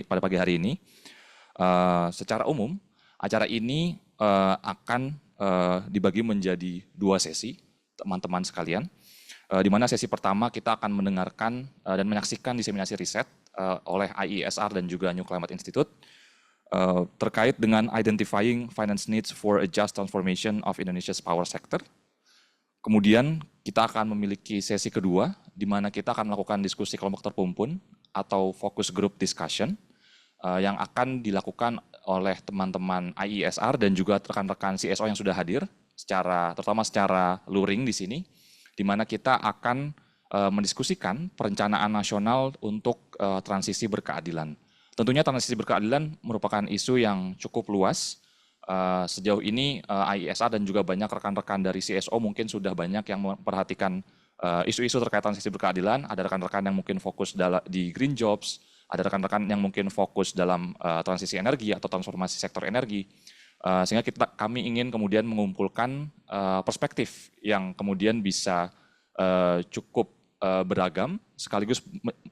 pada pagi hari ini. Secara umum, acara ini akan dibagi menjadi 2 sesi, teman-teman sekalian. Di mana sesi pertama kita akan mendengarkan dan menyaksikan diseminasi riset oleh IESR dan juga New Climate Institute terkait dengan identifying finance needs for a just transformation of Indonesia's power sector. Kemudian kita akan memiliki sesi kedua, di mana kita akan melakukan diskusi kelompok terpumpun atau focus group discussion yang akan dilakukan oleh teman-teman IESR dan juga rekan-rekan CSO yang sudah hadir, terutama secara luring di sini, di mana kita akan mendiskusikan perencanaan nasional untuk transisi berkeadilan. Tentunya transisi berkeadilan merupakan isu yang cukup luas. Sejauh ini IESR dan juga banyak rekan-rekan dari CSO mungkin sudah banyak yang memperhatikan isu-isu terkait transisi berkeadilan. Ada rekan-rekan yang mungkin fokus di green jobs, ada rekan-rekan yang mungkin fokus dalam transisi energi atau transformasi sektor energi. Sehingga kami ingin kemudian mengumpulkan perspektif yang kemudian bisa cukup beragam, sekaligus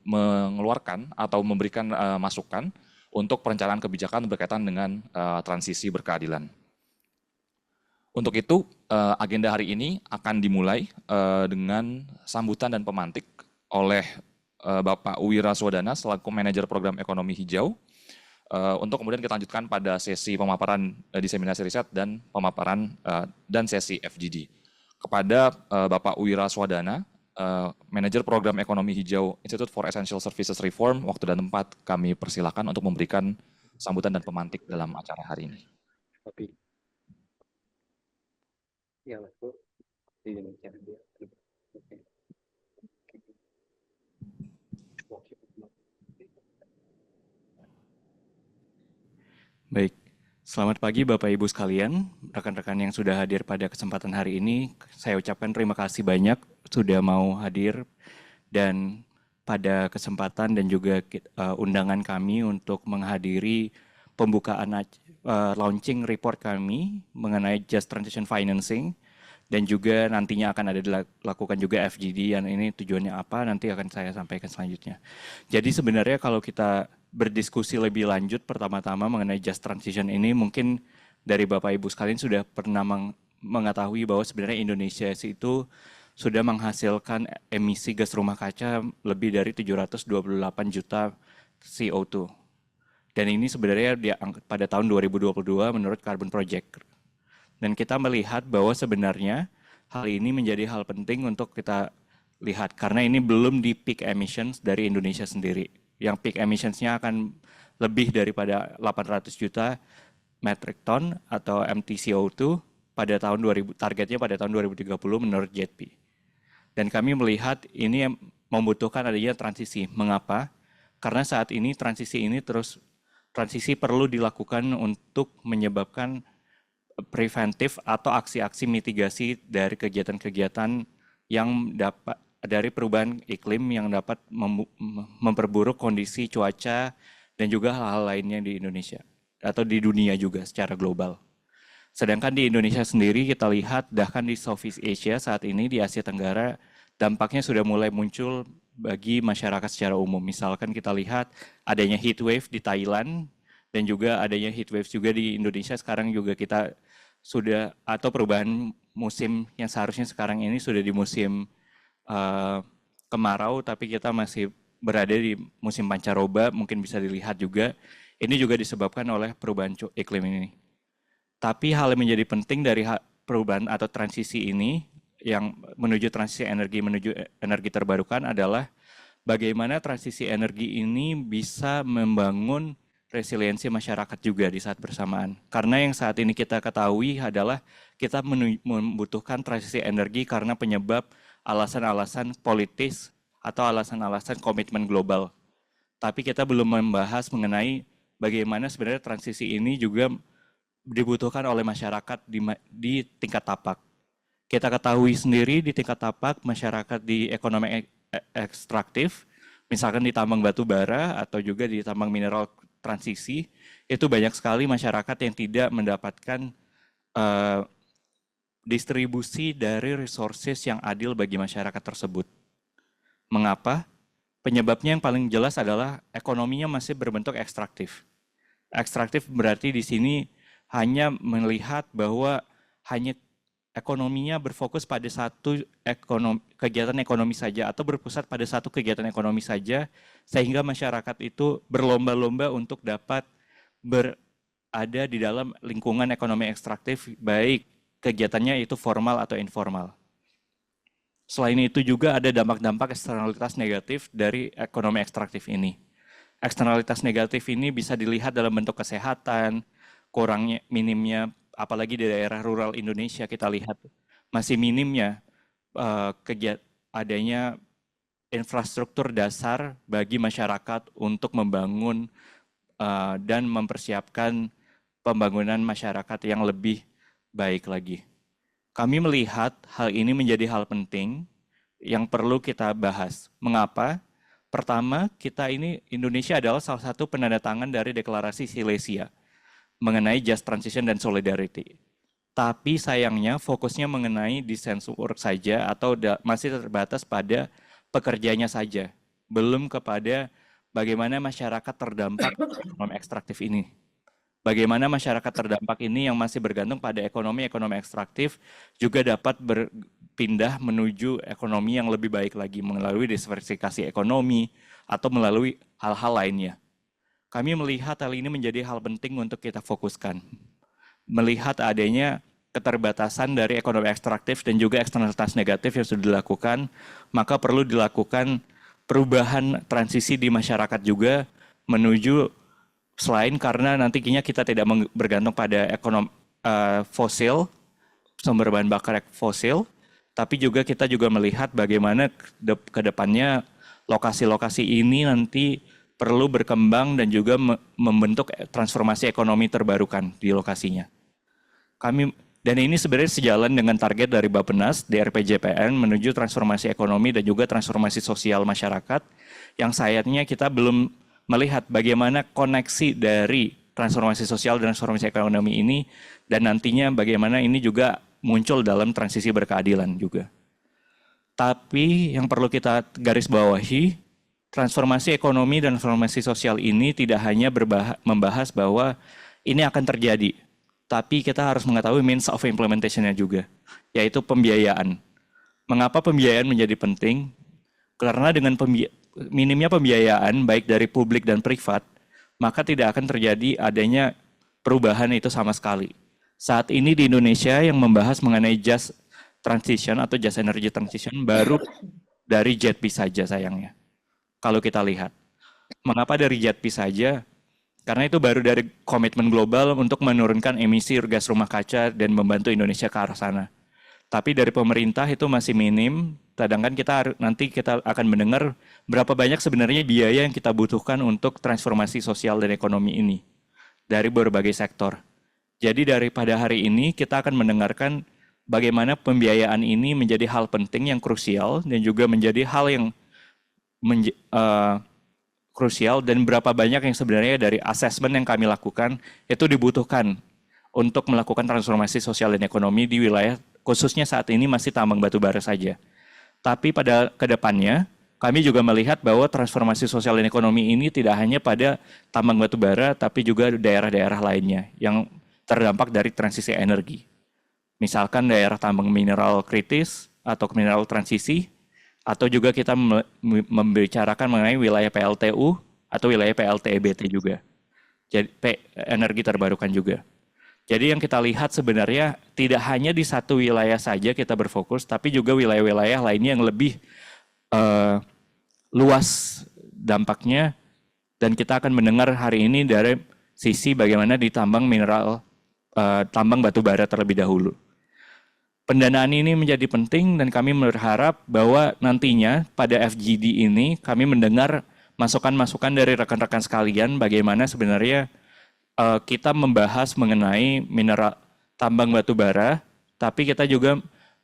mengeluarkan atau memberikan masukan untuk perencanaan kebijakan berkaitan dengan transisi berkeadilan. Untuk itu, agenda hari ini akan dimulai dengan sambutan dan pemantik oleh Bapak Wira Swadana selaku Manajer Program Ekonomi Hijau. Untuk kemudian kita lanjutkan pada sesi pemaparan diseminasi riset dan pemaparan dan sesi FGD. Kepada Bapak Wira Swadana, Manajer Program Ekonomi Hijau Institute for Essential Services Reform, waktu dan tempat kami persilakan untuk memberikan sambutan dan pemantik dalam acara hari ini. Ya, Mas. Di Indonesia. Baik, selamat pagi Bapak Ibu sekalian, rekan-rekan yang sudah hadir pada kesempatan hari ini. Saya ucapkan terima kasih banyak sudah mau hadir dan pada kesempatan dan juga undangan kami untuk menghadiri pembukaan launching report kami mengenai Just Transition Financing dan juga nantinya akan ada dilakukan juga FGD, yang ini tujuannya apa nanti akan saya sampaikan selanjutnya. Jadi sebenarnya kalau kita berdiskusi lebih lanjut pertama-tama mengenai Just Transition ini, mungkin dari Bapak Ibu sekalian sudah pernah mengetahui bahwa sebenarnya Indonesia itu sudah menghasilkan emisi gas rumah kaca lebih dari 728 juta CO2. Dan ini sebenarnya pada tahun 2022 menurut Carbon Project. Dan kita melihat bahwa sebenarnya hal ini menjadi hal penting untuk kita lihat karena ini belum di peak emissions dari Indonesia sendiri. Yang peak emissionsnya akan lebih daripada 800 juta metric ton atau MTCO2 pada tahun 2000, targetnya pada tahun 2030 menurut JETP. Dan kami melihat ini membutuhkan adanya transisi. Mengapa? Karena saat ini transisi perlu dilakukan untuk menyebabkan preventif atau aksi-aksi mitigasi dari kegiatan-kegiatan yang dapat dari perubahan iklim yang dapat memperburuk kondisi cuaca dan juga hal-hal lainnya di Indonesia atau di dunia juga secara global. Sedangkan di Indonesia sendiri kita lihat bahkan di Southeast Asia saat ini di Asia Tenggara dampaknya sudah mulai muncul bagi masyarakat secara umum. Misalkan kita lihat adanya heat wave di Thailand dan juga adanya heat wave juga di Indonesia. Sekarang juga kita sudah atau perubahan musim yang seharusnya sekarang ini sudah di musim kemarau, tapi kita masih berada di musim pancaroba, mungkin bisa dilihat juga. Ini juga disebabkan oleh perubahan iklim ini. Tapi hal yang menjadi penting dari perubahan atau transisi ini, yang menuju transisi menuju energi terbarukan adalah bagaimana transisi energi ini bisa membangun resiliensi masyarakat juga di saat bersamaan. Karena yang saat ini kita ketahui adalah kita membutuhkan transisi energi karena penyebab alasan-alasan politis atau alasan-alasan komitmen global. Tapi kita belum membahas mengenai bagaimana sebenarnya transisi ini juga dibutuhkan oleh masyarakat di tingkat tapak. Kita ketahui sendiri di tingkat tapak masyarakat di ekonomi ekstraktif, misalkan di tambang batu bara atau juga di tambang mineral transisi, itu banyak sekali masyarakat yang tidak mendapatkan distribusi dari resources yang adil bagi masyarakat tersebut. Mengapa? Penyebabnya yang paling jelas adalah ekonominya masih berbentuk ekstraktif. Ekstraktif berarti di sini hanya melihat bahwa hanya ekonominya berfokus pada satu kegiatan ekonomi saja atau berpusat pada satu kegiatan ekonomi saja, sehingga masyarakat itu berlomba-lomba untuk dapat berada di dalam lingkungan ekonomi ekstraktif, baik kegiatannya itu formal atau informal. Selain itu juga ada dampak-dampak eksternalitas negatif dari ekonomi ekstraktif ini. Eksternalitas negatif ini bisa dilihat dalam bentuk kesehatan, minimnya, apalagi di daerah rural Indonesia kita lihat masih minimnya adanya infrastruktur dasar bagi masyarakat untuk membangun dan mempersiapkan pembangunan masyarakat yang lebih baik lagi. Kami melihat hal ini menjadi hal penting yang perlu kita bahas. Mengapa? Pertama, Indonesia adalah salah satu penandatangan dari Deklarasi Silesia mengenai Just Transition dan Solidarity. Tapi sayangnya fokusnya mengenai defense work saja atau masih terbatas pada pekerjanya saja. Belum kepada bagaimana masyarakat terdampak ekonomi ekstraktif ini. Bagaimana masyarakat terdampak ini yang masih bergantung pada ekonomi ekstraktif juga dapat berpindah menuju ekonomi yang lebih baik lagi melalui diversifikasi ekonomi atau melalui hal-hal lainnya. Kami melihat hal ini menjadi hal penting untuk kita fokuskan. Melihat adanya keterbatasan dari ekonomi ekstraktif dan juga eksternalitas negatif yang sudah dilakukan, maka perlu dilakukan perubahan transisi di masyarakat juga menuju selain karena nantinya kita tidak bergantung pada ekonomi fosil, sumber bahan bakar fosil, tapi juga kita juga melihat bagaimana ke depannya lokasi-lokasi ini nanti perlu berkembang dan juga membentuk transformasi ekonomi terbarukan di lokasinya. Dan ini sebenarnya sejalan dengan target dari Bappenas, DRPJPN menuju transformasi ekonomi dan juga transformasi sosial masyarakat yang sayangnya kita belum melihat bagaimana koneksi dari transformasi sosial dan transformasi ekonomi ini dan nantinya bagaimana ini juga muncul dalam transisi berkeadilan juga. Tapi yang perlu kita garis bawahi, transformasi ekonomi dan transformasi sosial ini tidak hanya membahas bahwa ini akan terjadi, tapi kita harus mengetahui means of implementation-nya juga, yaitu pembiayaan. Mengapa pembiayaan menjadi penting? Karena dengan minimnya pembiayaan baik dari publik dan privat, maka tidak akan terjadi adanya perubahan itu sama sekali. Saat ini di Indonesia yang membahas mengenai just transition atau just energy transition baru dari JETP saja sayangnya. Kalau kita lihat. Mengapa dari JETP saja? Karena itu baru dari komitmen global untuk menurunkan emisi gas rumah kaca dan membantu Indonesia ke arah sana. Tapi dari pemerintah itu masih minim, sedangkan nanti kita akan mendengar berapa banyak sebenarnya biaya yang kita butuhkan untuk transformasi sosial dan ekonomi ini dari berbagai sektor. Jadi daripada hari ini kita akan mendengarkan bagaimana pembiayaan ini menjadi hal penting yang krusial dan juga menjadi hal yang krusial dan berapa banyak yang sebenarnya dari asesmen yang kami lakukan itu dibutuhkan untuk melakukan transformasi sosial dan ekonomi di wilayah khususnya saat ini masih tambang batu bara saja. Tapi pada kedepannya kami juga melihat bahwa transformasi sosial dan ekonomi ini tidak hanya pada tambang batu bara tapi juga daerah-daerah lainnya yang terdampak dari transisi energi. Misalkan daerah tambang mineral kritis atau mineral transisi, atau juga kita membicarakan mengenai wilayah PLTU atau wilayah PLTEBT juga. Jadi energi terbarukan juga. Jadi yang kita lihat sebenarnya tidak hanya di satu wilayah saja kita berfokus, tapi juga wilayah-wilayah lainnya yang lebih luas dampaknya. Dan kita akan mendengar hari ini dari sisi bagaimana di tambang batu bara terlebih dahulu. Pendanaan ini menjadi penting dan kami berharap bahwa nantinya pada FGD ini kami mendengar masukan-masukan dari rekan-rekan sekalian bagaimana sebenarnya kita membahas mengenai mineral tambang batu bara, tapi kita juga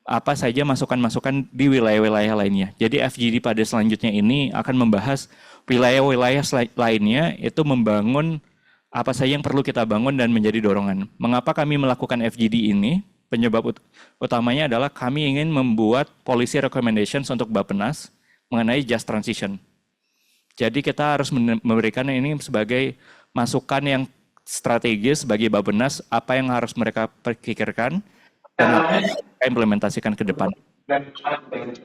apa saja masukan-masukan di wilayah-wilayah lainnya. Jadi FGD pada selanjutnya ini akan membahas wilayah-wilayah lainnya itu membangun apa saja yang perlu kita bangun dan menjadi dorongan. Mengapa kami melakukan FGD ini? Penyebab utamanya adalah kami ingin membuat policy recommendations untuk Bappenas mengenai just transition. Jadi kita harus memberikan ini sebagai masukan yang strategis bagi Bappenas, apa yang harus mereka pikirkan dan apa yang mereka implementasikan ke depan.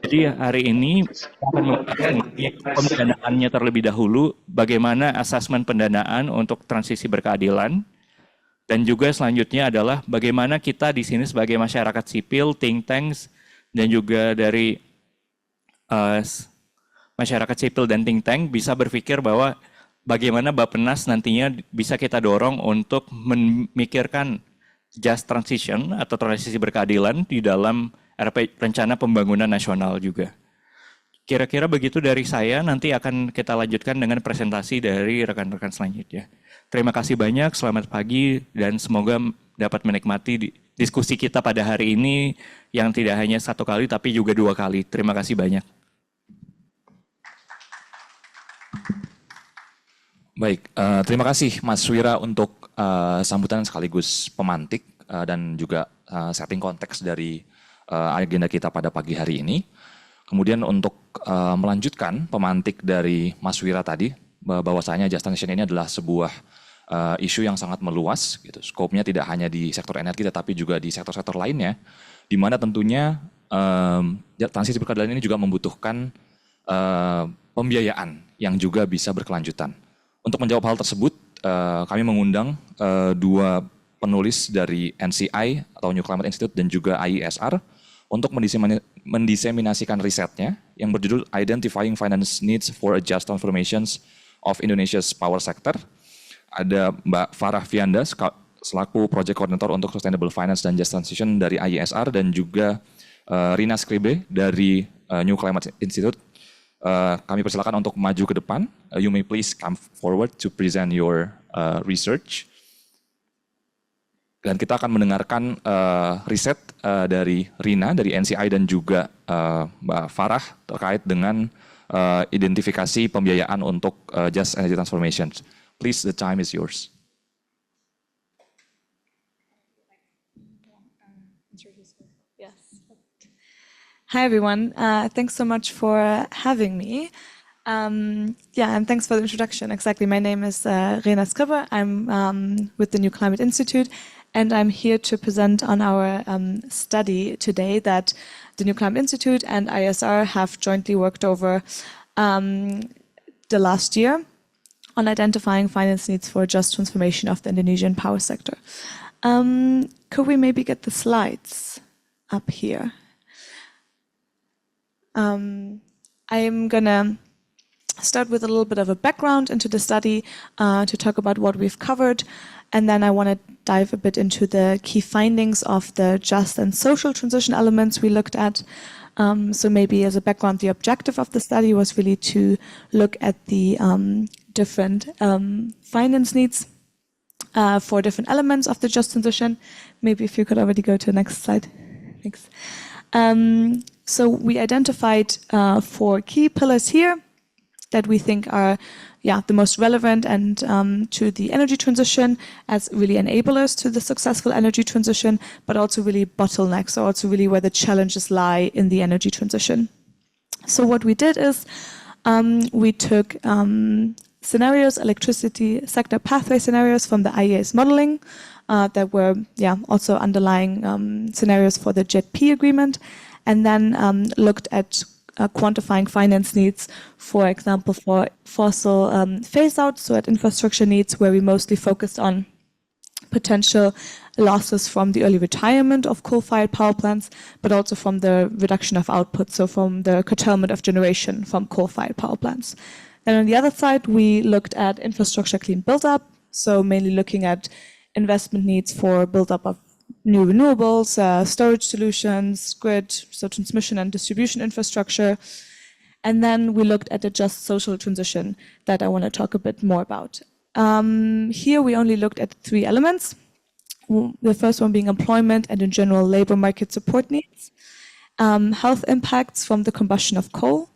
Jadi hari ini akan membahas pendanaannya terlebih dahulu, bagaimana asesmen pendanaan untuk transisi berkeadilan, dan juga selanjutnya adalah bagaimana kita di sini sebagai masyarakat sipil, think tanks, dan juga dari masyarakat sipil dan think tank bisa berpikir bahwa bagaimana Bappenas nantinya bisa kita dorong untuk memikirkan just transition atau transisi berkeadilan di dalam rencana pembangunan nasional juga. Kira-kira begitu dari saya, nanti akan kita lanjutkan dengan presentasi dari rekan-rekan selanjutnya. Terima kasih banyak, selamat pagi, dan semoga dapat menikmati diskusi kita pada hari ini yang tidak hanya 1 kali tapi juga 2 kali. Terima kasih banyak. Baik, terima kasih Mas Wira untuk sambutan sekaligus pemantik dan juga setting konteks dari agenda kita pada pagi hari ini. Kemudian untuk melanjutkan pemantik dari Mas Wira tadi, bahwasanya just transition ini adalah sebuah isu yang sangat meluas, gitu. Skopnya tidak hanya di sektor energi tetapi juga di sektor-sektor lainnya, di mana tentunya transisi berkeadilan ini juga membutuhkan pembiayaan yang juga bisa berkelanjutan. Untuk menjawab hal tersebut, kami mengundang 2 penulis dari NCI atau New Climate Institute dan juga IESR untuk mendiseminasikan risetnya yang berjudul Identifying Finance Needs for a Just Transformations of Indonesia's Power Sector. Ada Mbak Farah Fianda selaku Project Coordinator untuk Sustainable Finance dan Just Transition dari IESR dan juga Rina Skribe dari New Climate Institute. Kami persilakan untuk maju ke depan. You may please come forward to present your research. Dan kita akan mendengarkan riset dari Rina, dari NCI dan juga Mbak Farah terkait dengan identifikasi pembiayaan untuk Just Energy Transformation. Please, the time is yours. Yes. Hi, everyone. Thanks so much for having me. And thanks for the introduction. Exactly. My name is Rena Skriber. I'm with the New Climate Institute, and I'm here to present on our study today that the New Climate Institute and ISR have jointly worked over the last year on identifying finance needs for a just transformation of the Indonesian power sector. Could we maybe get the slides up here? I'm gonna start with a little bit of a background into the study to talk about what we've covered, and then I want to dive a bit into the key findings of the just and social transition elements we looked at. So maybe as a background, the objective of the study was really to look at the different finance needs for different elements of the just transition. Maybe if you could already go to the next slide. Thanks. So we identified 4 key pillars here that we think are the most relevant and to the energy transition as really enablers to the successful energy transition, but also really bottlenecks, or also really where the challenges lie in the energy transition. So what we did is we took scenarios, electricity sector pathway scenarios from the IEA's modeling that were also underlying scenarios for the JET-P agreement, and then looked at quantifying finance needs, for example, for fossil phase-out, so at infrastructure needs, where we mostly focused on potential losses from the early retirement of coal-fired power plants, but also from the reduction of output, so from the curtailment of generation from coal-fired power plants. Then on the other side, we looked at infrastructure clean build-up, so mainly looking at investment needs for build-up of new renewables, storage solutions, grid, so transmission and distribution infrastructure. And then we looked at the just social transition that I want to talk a bit more about. Here we only looked at 3 elements. The first one being employment and in general labor market support needs, health impacts from the combustion of coal,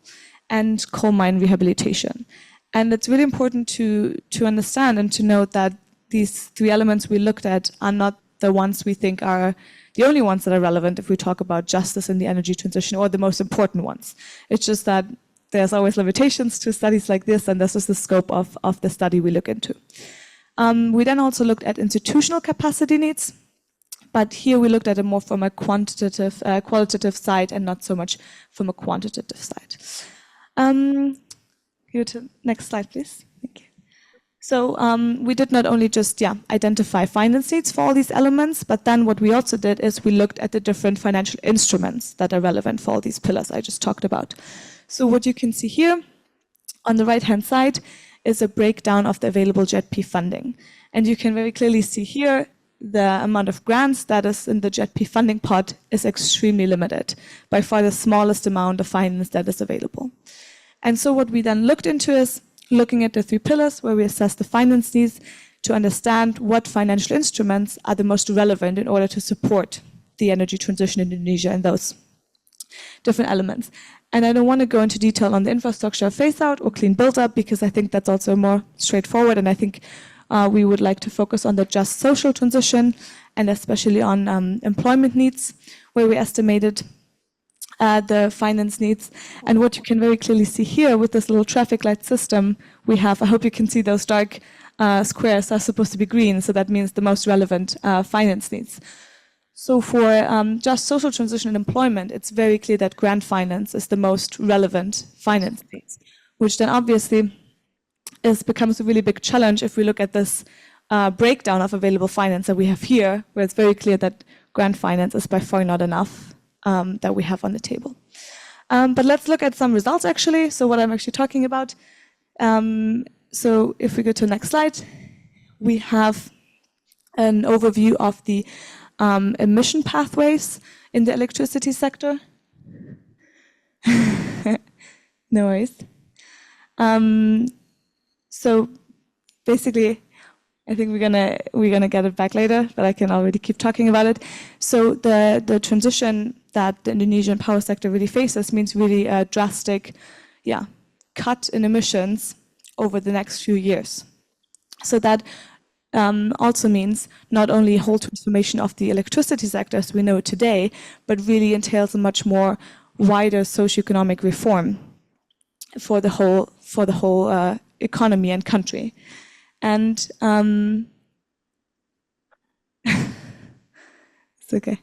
and coal mine rehabilitation. And it's really important to understand and to note that these 3 elements we looked at are not the ones we think are the only ones that are relevant if we talk about justice in the energy transition, or the most important ones. It's just that there's always limitations to studies like this, and this is the scope of the study we look into. We then also looked at institutional capacity needs, but here we looked at it more from a qualitative side and not so much from a quantitative side. Go to next slide, please. Thank you. So we did not only just identify finance needs for all these elements, but then what we also did is we looked at the different financial instruments that are relevant for all these pillars I just talked about. So what you can see here on the right-hand side is a breakdown of the available JETP funding. And you can very clearly see here the amount of grants that is in the JETP funding pot is extremely limited, by far the smallest amount of finance that is available. And so what we then looked into is looking at the 3 pillars where we assess the finance needs to understand what financial instruments are the most relevant in order to support the energy transition in Indonesia and those different elements. And I don't want to go into detail on the infrastructure phase out or clean build up, because I think that's also more straightforward. And I think we would like to focus on the just social transition and especially on employment needs, where we estimated the finance needs. And what you can very clearly see here with this little traffic light system we have, I hope you can see those dark squares are supposed to be green, so that means the most relevant finance needs. So for just social transition and employment, it's very clear that grant finance is the most relevant finance needs, which then obviously becomes a really big challenge if we look at this breakdown of available finance that we have here, where it's very clear that grant finance is by far not enough that we have on the table. But let's look at some results actually, so what I'm actually talking about. So if we go to the next slide, we have an overview of the emission pathways in the electricity sector. No worries. So basically, I think we're gonna get it back later, but I can already keep talking about it. So the transition that the Indonesian power sector really faces means really a drastic, cut in emissions over the next few years. So that also means not only whole transformation of the electricity sector as we know it today, but really entails a much more wider socioeconomic reform for the whole economy and country. And it's okay.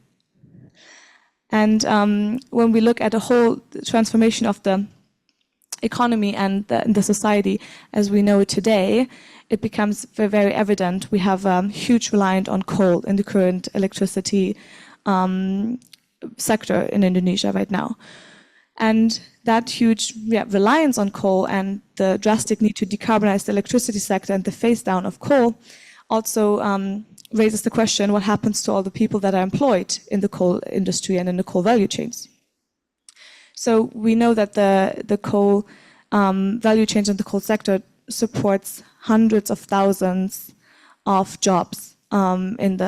And when we look at the whole transformation of the economy and the society as we know it today, it becomes very, very evident we have huge reliance on coal in the current electricity sector in Indonesia right now. And that huge reliance on coal and the drastic need to decarbonize the electricity sector and the phase down of coal also raises the question, what happens to all the people that are employed in the coal industry and in the coal value chains? So we know that the coal value chains in the coal sector supports hundreds of thousands of jobs in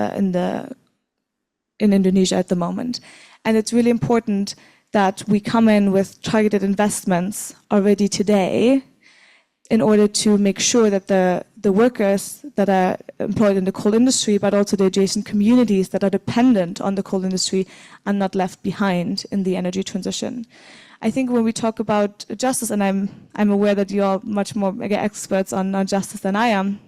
Indonesia at the moment. And it's really important that we come in with targeted investments already today in order to make sure that the workers that are employed in the coal industry, but also the adjacent communities that are dependent on the coal industry, are not left behind in the energy transition. I think when we talk about justice, and I'm aware that you are much more experts on justice than I am,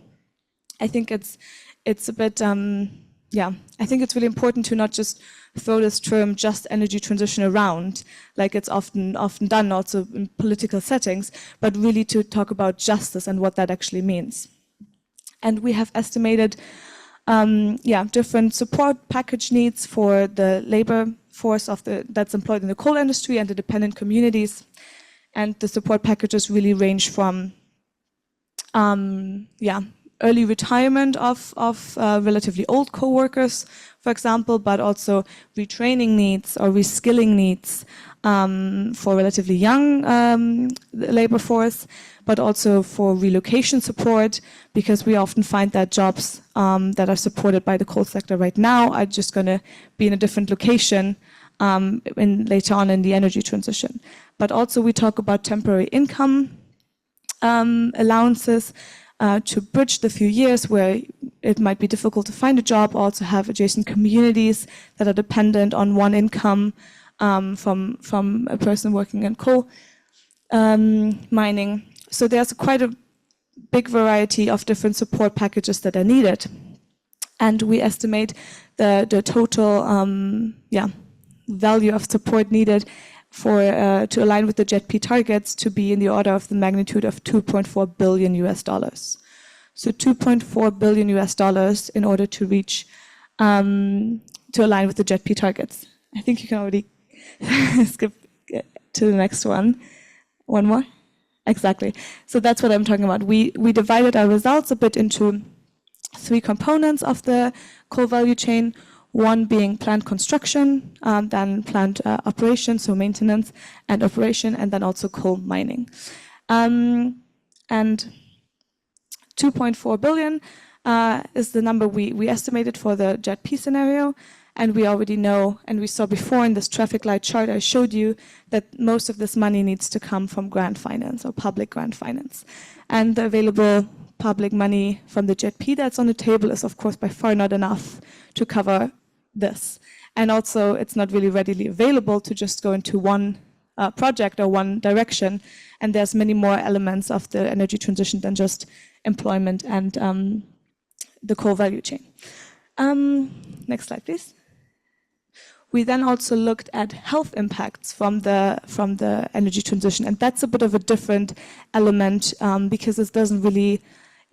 I think it's a bit, I think it's really important to not just throw this term just energy transition around, like it's often done also in political settings, but really to talk about justice and what that actually means. And we have estimated different support package needs for the labor force that's employed in the coal industry and the dependent communities. And the support packages really range from early retirement of relatively old co-workers, for example, but also retraining needs or reskilling needs for relatively young labor force, but also for relocation support, because we often find that jobs that are supported by the coal sector right now are just going to be in a different location later on in the energy transition. But also we talk about temporary income allowances to bridge the few years where it might be difficult to find a job, also have adjacent communities that are dependent on one income from a person working in coal. mining. So there's quite a big variety of different support packages that are needed. And we estimate the total value of support needed for to align with the JETP targets to be in the order of the magnitude of $2.4 billion. So $2.4 billion in order to reach, to align with the JETP targets. I think you can already skip to the next one. One more? Exactly. So that's what I'm talking about. We divided our results a bit into 3 components of the coal value chain, one being plant construction, then plant operation, so maintenance and operation, and then also coal mining. And 2.4 billion is the number we estimated for the JETP scenario. And we already know, and we saw before in this traffic light chart I showed you, that most of this money needs to come from grant finance or public grant finance. And the available public money from the JETP that's on the table is, of course, by far not enough to cover this. And also, it's not really readily available to just go into one project or one direction. And there's many more elements of the energy transition than just employment and the coal value chain. Next slide, please. We then also looked at health impacts from the energy transition, and that's a bit of a different element because it doesn't really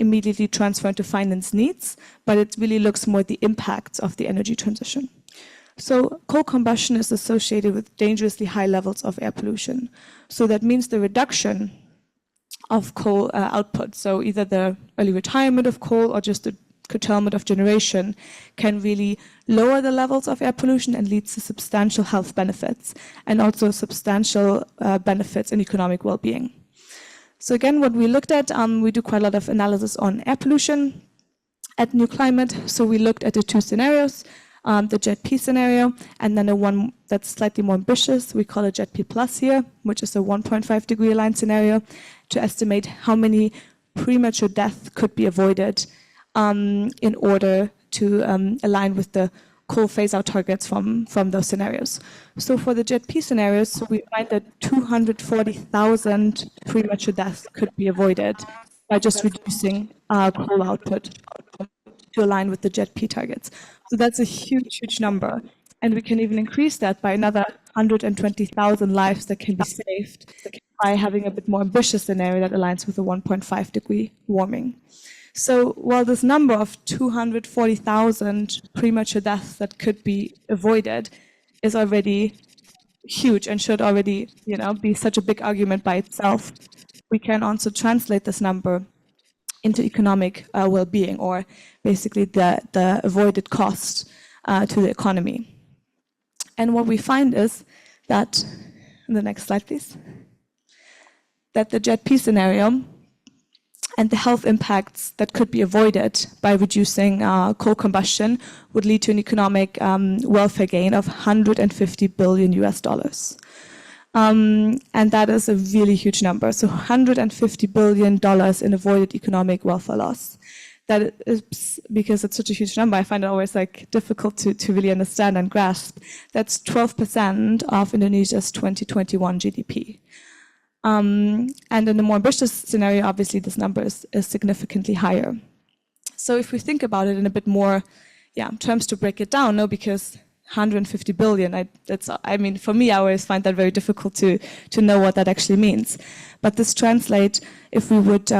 immediately transfer into finance needs, but it really looks more at the impacts of the energy transition. So coal combustion is associated with dangerously high levels of air pollution. So that means the reduction of coal output, so either the early retirement of coal or just the curtailment of generation, can really lower the levels of air pollution and leads to substantial health benefits and also substantial benefits in economic well-being. So again, what we looked at, we do quite a lot of analysis on air pollution at New Climate. So we looked at the 2 scenarios, the JETP scenario, and then the one that's slightly more ambitious, we call it JETP Plus here, which is a 1.5 degree aligned scenario, to estimate how many premature deaths could be avoided in order to align with the coal phase-out targets from those scenarios. So for the JETP scenarios, we find that 240,000 premature deaths could be avoided by just reducing coal output to align with the JETP targets. So that's a huge, huge number. And we can even increase that by another 120,000 lives that can be saved by having a bit more ambitious scenario that aligns with the 1.5 degree warming. So while this number of 240,000 premature deaths that could be avoided is already huge and should already, be such a big argument by itself, we can also translate this number into economic well-being, or basically the avoided cost to the economy. And what we find is that, the next slide please, that the JETP scenario and the health impacts that could be avoided by reducing coal combustion would lead to an economic welfare gain of $150 billion. And that is a really huge number. So $150 billion in avoided economic welfare loss. That is, because it's such a huge number, I find it always difficult to really understand and grasp. That's 12% of Indonesia's 2021 GDP. And in the more ambitious scenario, obviously, this number is significantly higher. So if we think about it in a bit more terms to break it down, because 150 billion, for me, I always find that very difficult to know what that actually means. But this translates, if we would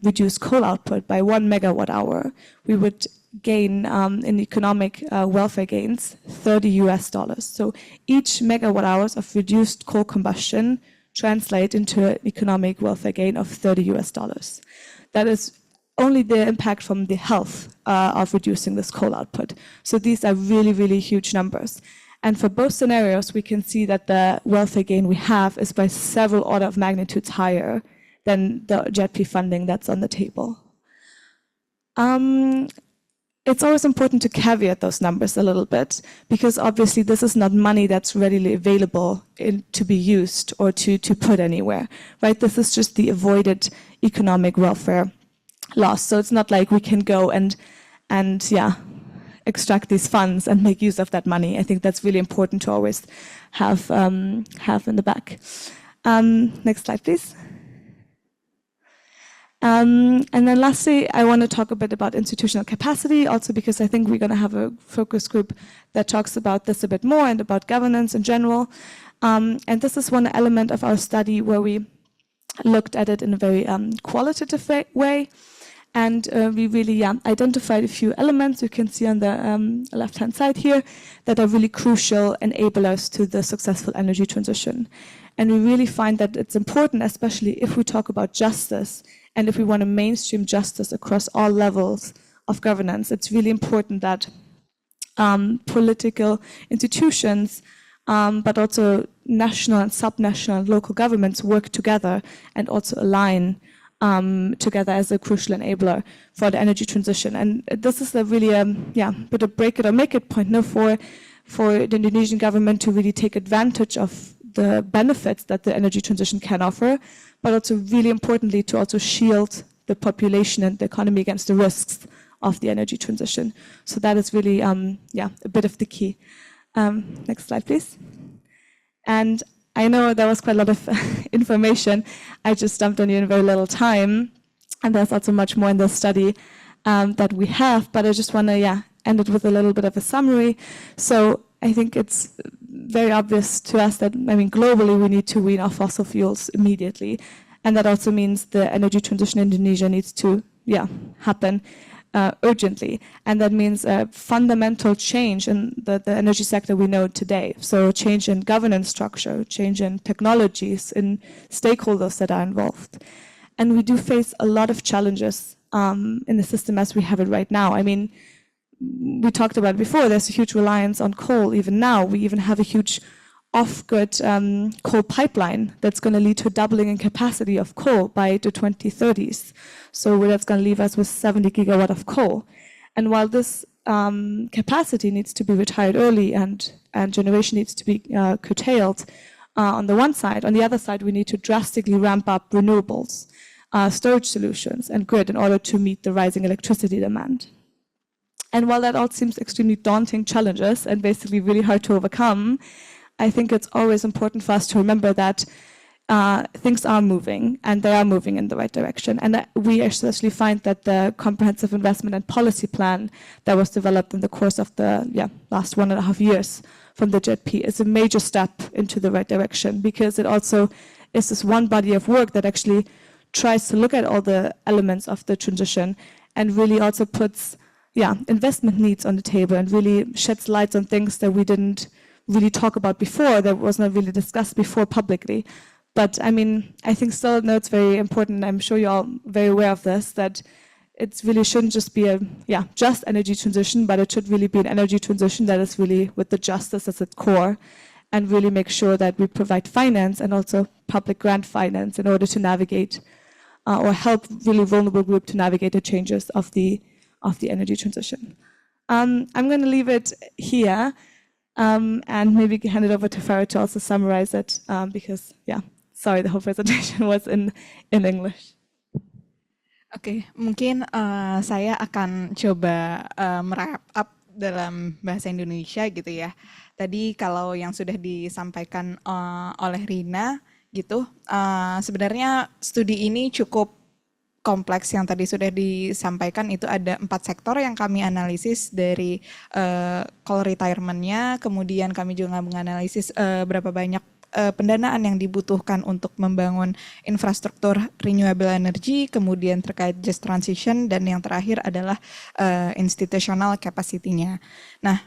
reduce coal output by 1 megawatt hour, we would gain in economic welfare gains $30. So each megawatt hours of reduced coal combustion translate into an economic welfare gain of $30. That is only the impact from the health of reducing this coal output. So these are really, really huge numbers. And for both scenarios, we can see that the welfare gain we have is by several order of magnitudes higher than the JETP funding that's on the table. It's always important to caveat those numbers a little bit, because obviously this is not money that's readily available to be used or to put anywhere, right? This is just the avoided economic welfare loss. So it's not like we can go and extract these funds and make use of that money. I think that's really important to always have in the back. Next slide, please. And then lastly, I want to talk a bit about institutional capacity, also because I think we're going to have a focus group that talks about this a bit more and about governance in general. And this is one element of our study where we looked at it in a very qualitative way. And we really identified a few elements you can see on the left-hand side here that are really crucial enablers to the successful energy transition. And we really find that it's important, especially if we talk about justice and if we want to mainstream justice across all levels of governance. It's really important that political institutions, but also national and subnational and local governments work together and also align together as a crucial enabler for the energy transition. And this is a really, bit of break it or make it point now for the Indonesian government to really take advantage of the benefits that the energy transition can offer, but also really importantly to also shield the population and the economy against the risks of the energy transition. So that is really, a bit of the key. Next slide, please. And I know there was quite a lot of information. I just dumped on you in very little time, and there's also much more in the study that we have, but I just want to end it with a little bit of a summary. So I think it's very obvious to us that, globally we need to wean off fossil fuels immediately, and that also means the energy transition in Indonesia needs to happen urgently, and that means a fundamental change in the energy sector we know today. So change in governance structure, change in technologies, in stakeholders that are involved. And we do face a lot of challenges in the system as we have it right now. We talked about it before, there's a huge reliance on coal even now. We even have a huge off-grid coal pipeline that's going to lead to a doubling in capacity of coal by the 2030s. So that's going to leave us with 70 gigawatt of coal. And while this capacity needs to be retired early and generation needs to be curtailed on the one side, on the other side we need to drastically ramp up renewables, storage solutions and grid in order to meet the rising electricity demand. And while that all seems extremely daunting challenges and basically really hard to overcome, I think it's always important for us to remember that things are moving, and they are moving in the right direction. And we especially find that the comprehensive investment and policy plan that was developed in the course of the last 1.5 years from the JETP is a major step into the right direction, because it also is this one body of work that actually tries to look at all the elements of the transition and really also puts investment needs on the table and really sheds lights on things that we didn't really talk about before, that was not really discussed before publicly. But I think still, it's very important, I'm sure you're all very aware of this, that it really shouldn't just be a just energy transition, but it should really be an energy transition that is really with the justice as its core, and really make sure that we provide finance and also public grant finance in order to navigate or help really vulnerable groups to navigate the changes of the energy transition. I'm going to leave it here. And maybe hand it over to Farah to also summarize it, because, sorry, the whole presentation was in English. Oke, mungkin saya akan coba merap up dalam bahasa Indonesia gitu ya. Tadi kalau yang sudah disampaikan oleh Rina gitu, sebenarnya studi ini cukup kompleks. Yang tadi sudah disampaikan itu ada 4 sektor yang kami analisis, dari coal retirement-nya, kemudian kami juga menganalisis berapa banyak pendanaan yang dibutuhkan untuk membangun infrastruktur renewable energy, kemudian terkait just transition, dan yang terakhir adalah institutional capacity-nya. Nah,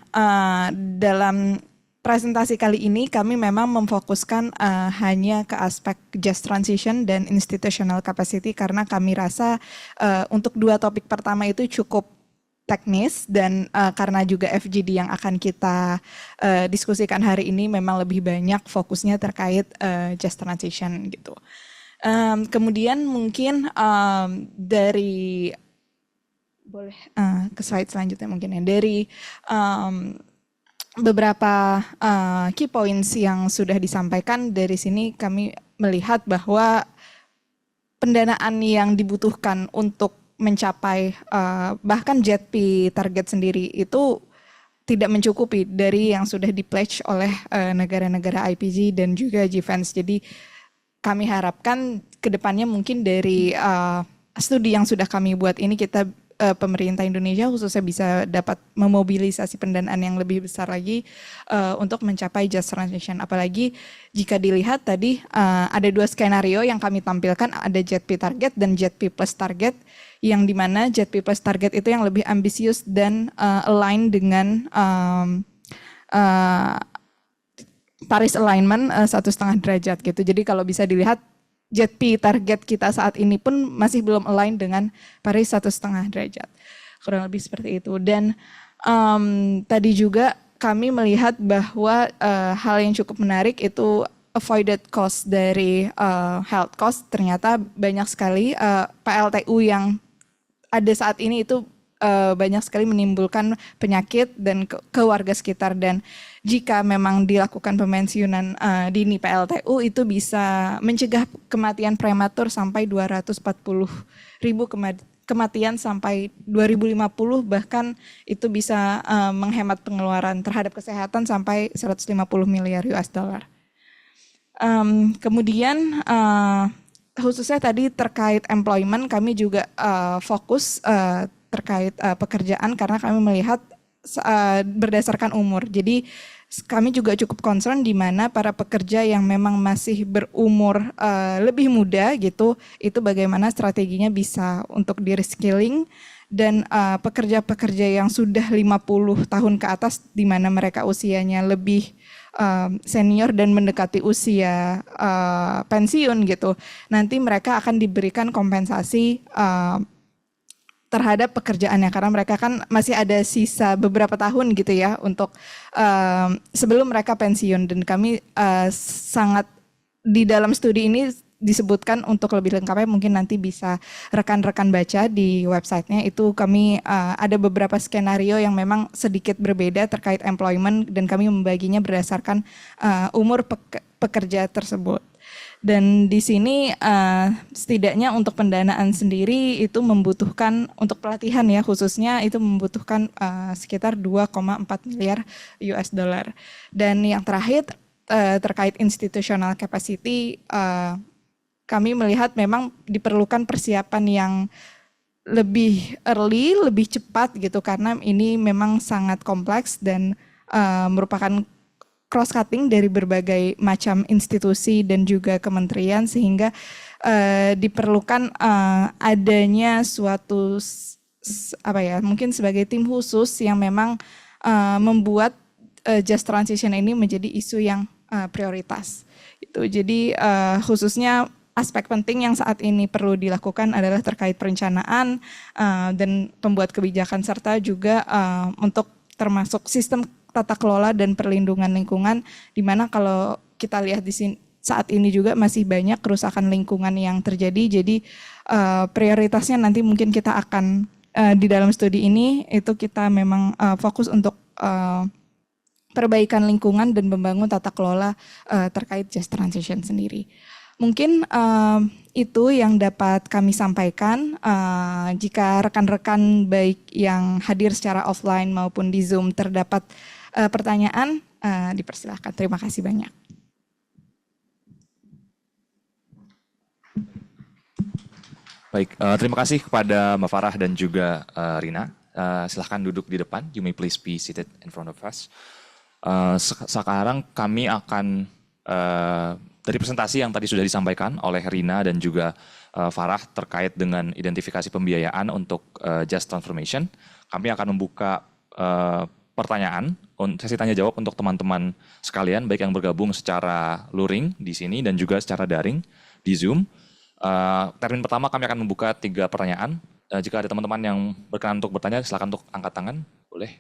dalam presentasi kali ini kami memang memfokuskan hanya ke aspek just transition dan institutional capacity, karena kami rasa untuk 2 topik pertama itu cukup teknis, dan karena juga FGD yang akan kita diskusikan hari ini memang lebih banyak fokusnya terkait just transition gitu. Kemudian mungkin dari boleh ke slide selanjutnya mungkin ya, dari beberapa key points yang sudah disampaikan dari sini, kami melihat bahwa pendanaan yang dibutuhkan untuk mencapai bahkan JETP target sendiri itu tidak mencukupi dari yang sudah di-pledge oleh negara-negara IPG dan juga GVANS. Jadi kami harapkan kedepannya mungkin dari studi yang sudah kami buat ini kita pemerintah Indonesia khususnya bisa dapat memobilisasi pendanaan yang lebih besar lagi untuk mencapai just transition. Apalagi jika dilihat tadi ada 2 skenario yang kami tampilkan, ada JETP target dan JETP plus target, yang dimana JETP plus target itu yang lebih ambisius dan align dengan Paris Alignment 1,5 derajat gitu. Jadi kalau bisa dilihat JETP target kita saat ini pun masih belum align dengan Paris 1,5 derajat. Kurang lebih seperti itu. Dan tadi juga kami melihat bahwa hal yang cukup menarik itu avoided cost dari health cost. Ternyata banyak sekali PLTU yang ada saat ini itu banyak sekali menimbulkan penyakit dan ke warga sekitar, dan jika memang dilakukan pemensiunan dini PLTU itu bisa mencegah kematian prematur sampai 240.000 kematian sampai 2050, bahkan itu bisa menghemat pengeluaran terhadap kesehatan sampai 150 miliar US dollar. Kemudian khususnya tadi terkait employment, kami juga fokus terkait pekerjaan karena kami melihat berdasarkan umur. Jadi kami juga cukup concern di mana para pekerja yang memang masih berumur lebih muda gitu, itu bagaimana strateginya bisa untuk di reskilling, dan pekerja-pekerja yang sudah 50 tahun ke atas di mana mereka usianya lebih senior dan mendekati usia pensiun gitu. Nanti mereka akan diberikan kompensasi terhadap pekerjaannya karena mereka kan masih ada sisa beberapa tahun gitu ya untuk sebelum mereka pensiun, dan kami sangat di dalam studi ini disebutkan untuk lebih lengkapnya mungkin nanti bisa rekan-rekan baca di websitenya, itu kami ada beberapa skenario yang memang sedikit berbeda terkait employment dan kami membaginya berdasarkan umur pekerja tersebut. Dan di sini setidaknya untuk pendanaan sendiri itu membutuhkan untuk pelatihan ya khususnya itu membutuhkan sekitar 2,4 miliar US dollar. Dan yang terakhir terkait institutional capacity, kami melihat memang diperlukan persiapan yang lebih early, lebih cepat gitu karena ini memang sangat kompleks dan merupakan cross-cutting dari berbagai macam institusi dan juga kementerian, sehingga diperlukan adanya suatu mungkin sebagai tim khusus yang memang membuat just transition ini menjadi isu yang prioritas. Itu jadi khususnya aspek penting yang saat ini perlu dilakukan adalah terkait perencanaan dan pembuat kebijakan serta juga untuk termasuk sistem tata kelola dan perlindungan lingkungan, di mana kalau kita lihat di sini saat ini juga masih banyak kerusakan lingkungan yang terjadi. Jadi prioritasnya nanti mungkin kita akan di dalam studi ini itu kita memang fokus untuk perbaikan lingkungan dan membangun tata kelola terkait just transition sendiri. Mungkin itu yang dapat kami sampaikan. Jika rekan-rekan baik yang hadir secara offline maupun di Zoom terdapat pertanyaan, dipersilahkan. Terima kasih banyak. Baik, terima kasih kepada Mbak Farah dan juga Rina. Silahkan duduk di depan. You may please be seated in front of us. Sekarang kami akan dari presentasi yang tadi sudah disampaikan oleh Rina dan juga Farah terkait dengan identifikasi pembiayaan untuk just transformation, kami akan membuka pertanyaan, sesi tanya jawab untuk teman-teman sekalian, baik yang bergabung secara luring di sini dan juga secara daring di Zoom. Termin pertama kami akan membuka 3 pertanyaan. Jika ada teman-teman yang berkenan untuk bertanya, silakan untuk angkat tangan. Boleh?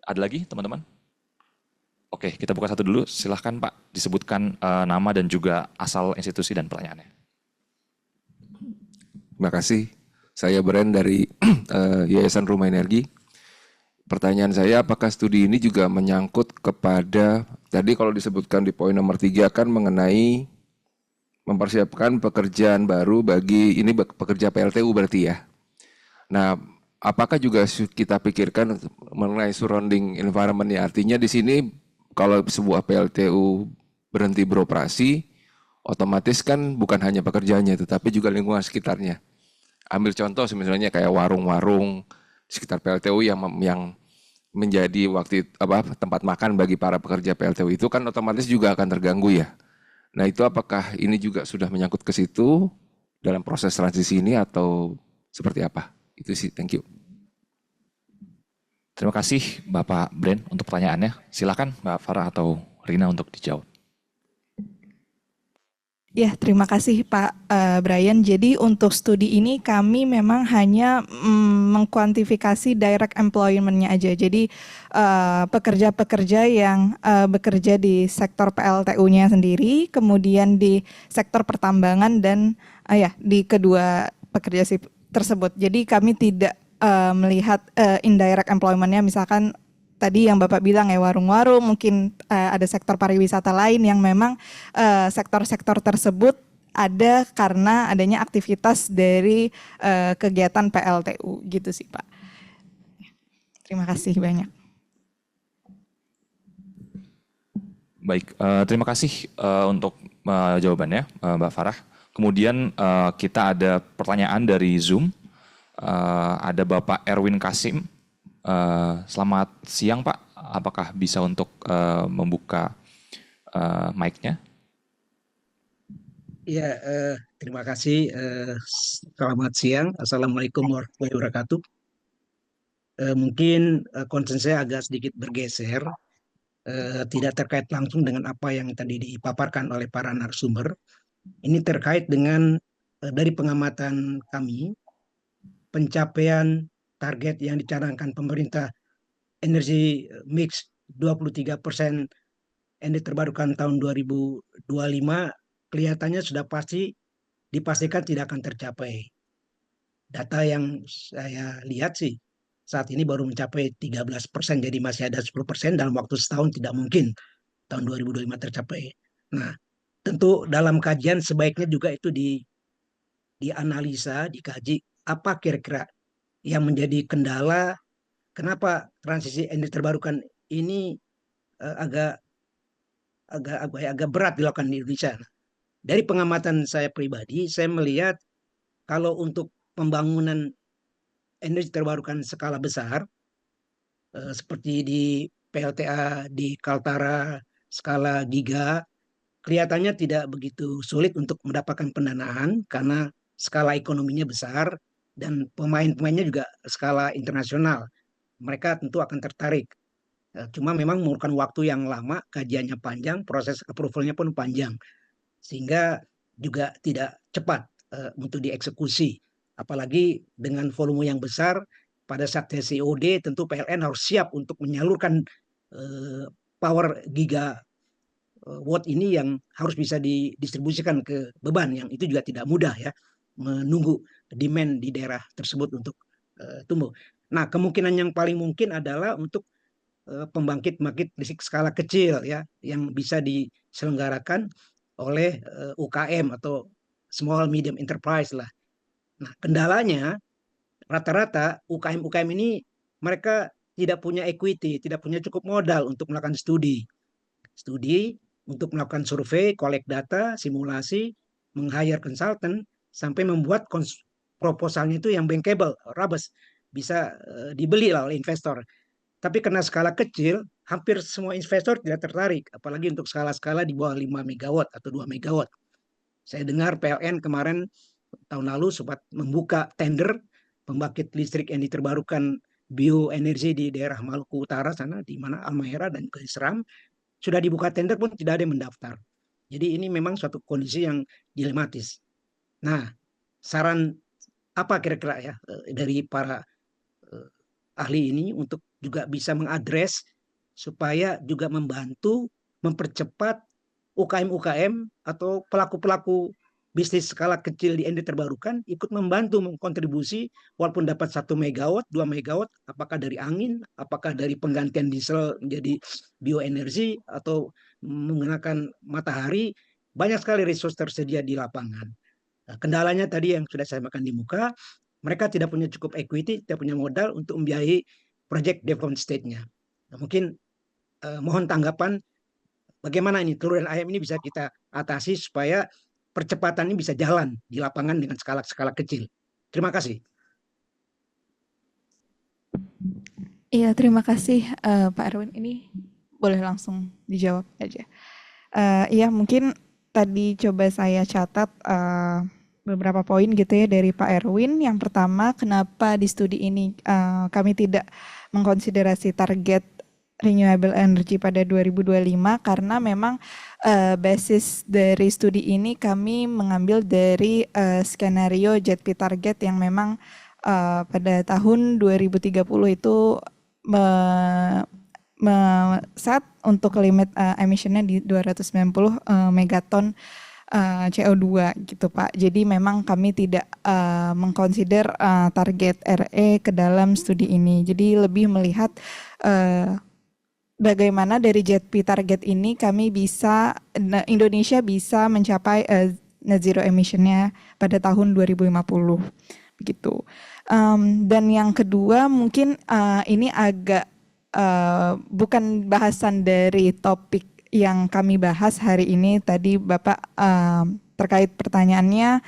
Ada lagi teman-teman? Oke, kita buka satu dulu. Silahkan Pak, disebutkan nama dan juga asal institusi dan pertanyaannya. Terima kasih. Saya Bren dari Yayasan Rumah Energi. Pertanyaan saya, apakah studi ini juga menyangkut kepada, tadi kalau disebutkan di poin nomor 3 kan mengenai mempersiapkan pekerjaan baru bagi, ini pekerja PLTU berarti ya. Nah, apakah juga kita pikirkan mengenai surrounding environment ya, artinya di sini kalau sebuah PLTU berhenti beroperasi, Otomatis kan bukan hanya pekerjaannya, tetapi juga lingkungan sekitarnya. Ambil contoh misalnya kayak warung-warung di sekitar PLTU yang menjadi tempat makan bagi para pekerja PLTU itu kan otomatis juga akan terganggu ya. Nah itu apakah ini juga sudah menyangkut ke situ dalam proses transisi ini atau seperti apa? Itu sih, thank you. Terima kasih Bapak Bren untuk pertanyaannya. Silakan Mbak Farah atau Rina untuk dijawab. Ya, terima kasih Pak Brian. Jadi untuk studi ini kami memang hanya mengkuantifikasi direct employment-nya aja. Jadi pekerja-pekerja yang bekerja di sektor PLTU-nya sendiri, kemudian di sektor pertambangan dan di kedua pekerja tersebut. Jadi kami tidak melihat indirect employment-nya, misalkan tadi yang Bapak bilang ya warung-warung, mungkin ada sektor pariwisata lain yang memang sektor-sektor tersebut ada karena adanya aktivitas dari kegiatan PLTU gitu sih Pak. Terima kasih banyak. Baik, terima kasih untuk jawabannya Mbak Farah. Kemudian kita ada pertanyaan dari Zoom. Ada Bapak Erwin Kasim. Selamat siang Pak, apakah bisa untuk membuka mic-nya? Ya, terima kasih. Selamat siang. Assalamualaikum warahmatullahi wabarakatuh. Mungkin concern saya agak sedikit bergeser, tidak terkait langsung dengan apa yang tadi dipaparkan oleh para narasumber. Ini terkait dengan dari pengamatan kami, pencapaian target yang dicanangkan pemerintah energi mix 23% energi terbarukan tahun 2025 kelihatannya sudah dipastikan tidak akan tercapai. Data yang saya lihat sih saat ini baru mencapai 13%, jadi masih ada 10% dalam waktu setahun tidak mungkin tahun 2025 tercapai. Nah, tentu dalam kajian sebaiknya juga itu dianalisa, dikaji apa kira-kira yang menjadi kendala, kenapa transisi energi terbarukan ini agak berat dilakukan di Indonesia. Dari pengamatan saya pribadi, saya melihat kalau untuk pembangunan energi terbarukan skala besar, seperti di PLTA, di Kaltara, skala giga, kelihatannya tidak begitu sulit untuk mendapatkan pendanaan karena skala ekonominya besar dan pemain-pemainnya juga skala internasional. Mereka tentu akan tertarik. Cuma memang memerlukan waktu yang lama, kajiannya panjang, proses approval-nya pun panjang. Sehingga juga tidak cepat untuk dieksekusi. Apalagi dengan volume yang besar, pada saat COD tentu PLN harus siap untuk menyalurkan power giga watt ini yang harus bisa didistribusikan ke beban, yang itu juga tidak mudah ya, menunggu demand di daerah tersebut untuk tumbuh. Nah, kemungkinan yang paling mungkin adalah untuk pembangkit listrik skala kecil ya, yang bisa diselenggarakan oleh UKM atau small medium enterprise lah. Nah, kendalanya rata-rata UKM ini mereka tidak punya equity, tidak punya cukup modal untuk melakukan studi untuk melakukan survei, collect data, simulasi, meng-hire consultant, sampai membuat proposalnya itu yang bankable, robust, bisa dibeli lah oleh investor. Tapi karena skala kecil, hampir semua investor tidak tertarik, apalagi untuk skala-skala di bawah 5 megawatt atau 2 megawatt. Saya dengar PLN kemarin tahun lalu sempat membuka tender pembangkit listrik yang diterbarukan bioenergi di daerah Maluku Utara sana, di mana Halmahera dan Seram, sudah dibuka tender pun tidak ada yang mendaftar. Jadi ini memang suatu kondisi yang dilematis. Nah, saran apa kira-kira ya dari para ahli ini untuk juga bisa mengadres supaya juga membantu mempercepat UKM atau pelaku-pelaku bisnis skala kecil di energi terbarukan ikut membantu mengkontribusi walaupun dapat 1 megawatt, 2 megawatt, apakah dari angin, apakah dari penggantian diesel menjadi bioenergi atau menggunakan matahari, banyak sekali resource tersedia di lapangan. Nah, kendalanya tadi yang sudah saya makan di muka, mereka tidak punya cukup equity, tidak punya modal untuk membiayai project development stage-nya. Nah, mungkin mohon tanggapan bagaimana ini telur dan ayam ini bisa kita atasi supaya percepatan ini bisa jalan di lapangan dengan skala-skala kecil. Terima kasih. Iya, terima kasih Pak Erwin. Ini boleh langsung dijawab aja. Iya, mungkin tadi coba saya catat beberapa poin gitu ya dari Pak Erwin. Yang pertama, kenapa di studi ini kami tidak mengkonsiderasi target renewable energy pada 2025 karena memang basis dari studi ini kami mengambil dari skenario JETP target yang memang pada tahun 2030 itu set untuk limit emissionnya di 290 megaton CO2 gitu Pak. Jadi memang kami tidak mengconsider target RE ke dalam studi ini. Jadi lebih melihat bagaimana dari JETP target ini kami bisa, Indonesia bisa mencapai net zero emissionnya pada tahun 2050 begitu. Dan yang kedua mungkin ini agak bukan bahasan dari topik yang kami bahas hari ini. Tadi Bapak terkait pertanyaannya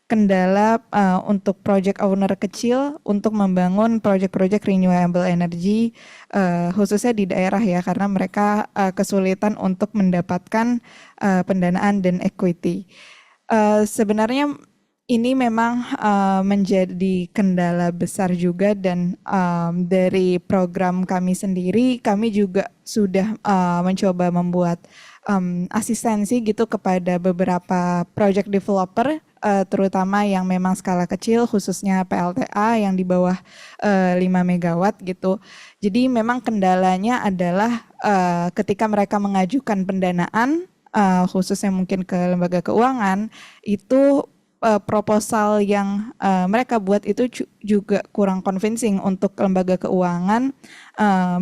kendala untuk project owner kecil untuk membangun project-project renewable energy khususnya di daerah ya, karena mereka kesulitan untuk mendapatkan pendanaan dan equity. Sebenarnya ini memang menjadi kendala besar juga dan dari program kami sendiri kami juga sudah mencoba membuat asistensi gitu kepada beberapa project developer terutama yang memang skala kecil khususnya PLTA yang di bawah 5 megawatt gitu. Jadi memang kendalanya adalah ketika mereka mengajukan pendanaan khususnya mungkin ke lembaga keuangan itu proposal yang mereka buat itu juga kurang convincing untuk lembaga keuangan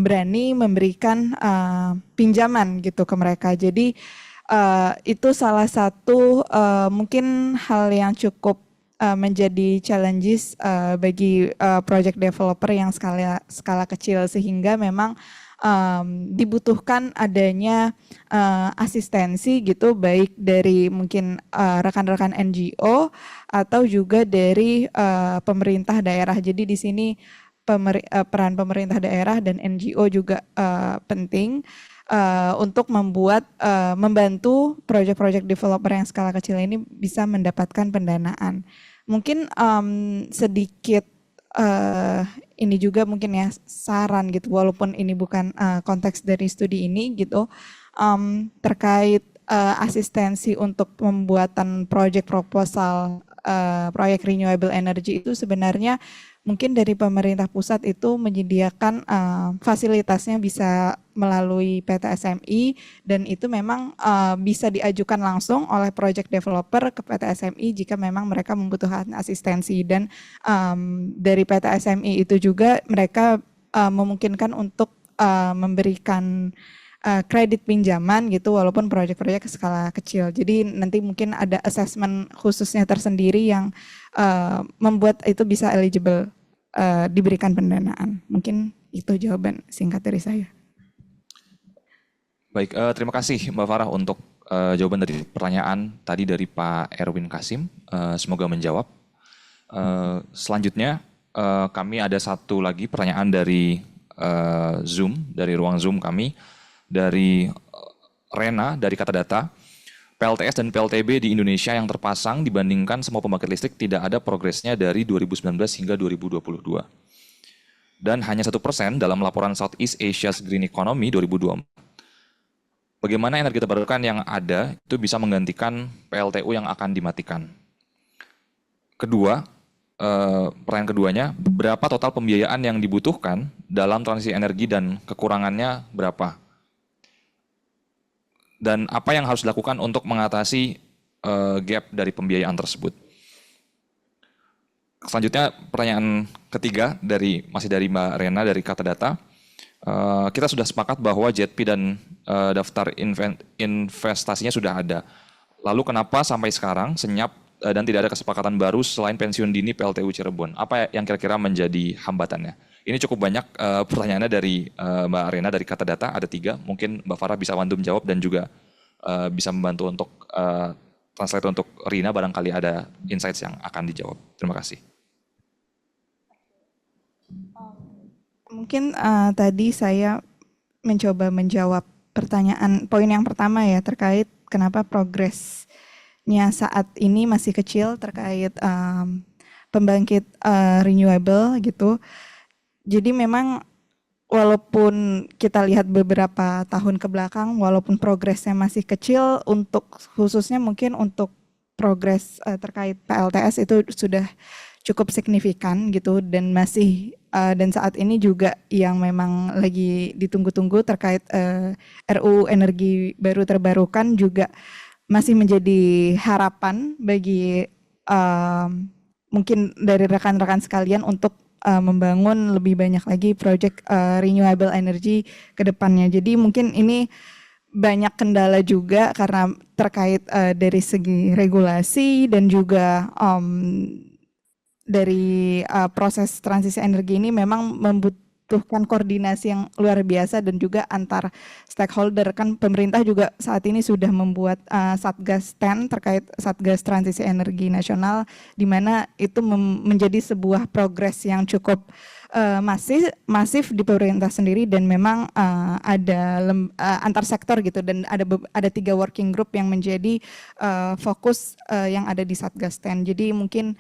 berani memberikan pinjaman gitu ke mereka. Jadi itu salah satu mungkin hal yang cukup menjadi challenges bagi project developer yang skala kecil sehingga memang dibutuhkan adanya asistensi gitu baik dari mungkin rekan-rekan NGO atau juga dari pemerintah daerah. Jadi di sini peran pemerintah daerah dan NGO juga penting untuk membantu proyek-proyek developer yang skala kecil ini bisa mendapatkan pendanaan. Mungkin sedikit ini juga mungkin ya saran gitu, walaupun ini bukan konteks dari studi ini gitu, terkait asistensi untuk pembuatan proyek proposal proyek renewable energy itu sebenarnya mungkin dari pemerintah pusat itu menyediakan fasilitasnya bisa melalui PT SMI dan itu memang bisa diajukan langsung oleh project developer ke PT SMI jika memang mereka membutuhkan asistensi dan dari PT SMI itu juga mereka memungkinkan untuk memberikan kredit pinjaman gitu walaupun proyek-proyek skala kecil. Jadi nanti mungkin ada assessment khususnya tersendiri yang membuat itu bisa eligible diberikan pendanaan. Mungkin itu jawaban singkat dari saya. Baik, terima kasih Mbak Farah untuk jawaban dari pertanyaan tadi dari Pak Erwin Kasim. Semoga menjawab. Selanjutnya kami ada satu lagi pertanyaan dari Zoom, dari ruang Zoom kami. Dari Rena, dari Kata Data, PLTS dan PLTB di Indonesia yang terpasang dibandingkan semua pembangkit listrik tidak ada progresnya dari 2019 hingga 2022. Dan hanya 1% dalam laporan Southeast Asia's Green Economy 2024. Bagaimana energi terbarukan yang ada itu bisa menggantikan PLTU yang akan dimatikan? Kedua, pertanyaan keduanya, berapa total pembiayaan yang dibutuhkan dalam transisi energi dan kekurangannya berapa? Dan apa yang harus dilakukan untuk mengatasi gap dari pembiayaan tersebut. Selanjutnya pertanyaan ketiga masih dari Mbak Rena dari Kata Data. Kita sudah sepakat bahwa JETP dan daftar investasinya sudah ada. Lalu kenapa sampai sekarang senyap dan tidak ada kesepakatan baru selain pensiun dini PLTU Cirebon? Apa yang kira-kira menjadi hambatannya? Ini cukup banyak pertanyaannya dari Mbak Rena dari Kata Data, ada 3. Mungkin Mbak Farah bisa jawab dan juga bisa membantu untuk translate untuk Rina, barangkali ada insights yang akan dijawab. Terima kasih. Mungkin tadi saya mencoba menjawab pertanyaan poin yang pertama ya terkait kenapa progresnya saat ini masih kecil terkait pembangkit renewable gitu. Jadi memang walaupun kita lihat beberapa tahun ke belakang, walaupun progresnya masih kecil, untuk khususnya mungkin untuk progres terkait PLTS itu sudah cukup signifikan gitu dan masih dan saat ini juga yang memang lagi ditunggu-tunggu terkait RUU energi baru terbarukan juga masih menjadi harapan bagi mungkin dari rekan-rekan sekalian untuk membangun lebih banyak lagi proyek renewable energy ke depannya. Jadi mungkin ini banyak kendala juga karena terkait dari segi regulasi dan juga dari proses transisi energi ini memang membutuhkan koordinasi yang luar biasa dan juga antar stakeholder. Kan pemerintah juga saat ini sudah membuat Satgas 10 terkait Satgas Transisi Energi Nasional, di mana itu menjadi sebuah progres yang cukup masif di pemerintah sendiri dan memang ada antar sektor gitu dan ada 3 working group yang menjadi fokus yang ada di Satgas 10. Jadi mungkin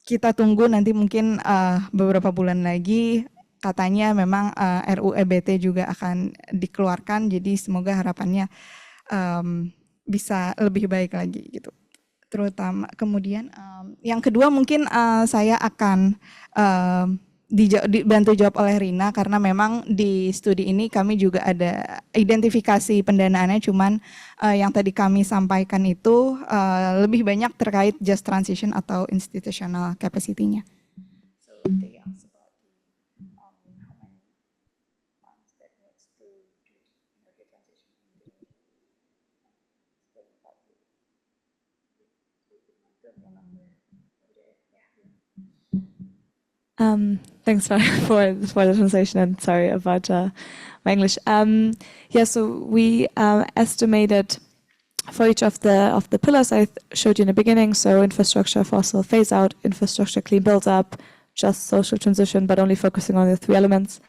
kita tunggu nanti mungkin beberapa bulan lagi katanya memang RUU EBT juga akan dikeluarkan, jadi semoga harapannya bisa lebih baik lagi gitu. Terutama kemudian yang kedua mungkin saya akan dibantu jawab oleh Rina karena memang di studi ini kami juga ada identifikasi pendanaannya, cuman yang tadi kami sampaikan itu lebih banyak terkait just transition atau institutional capacity-nya. Thanks for the translation and sorry about my English. Yeah, so we estimated for each of the pillars I showed you in the beginning. So infrastructure, fossil phase out, infrastructure, clean build up, just social transition, but only focusing on the 3 elements.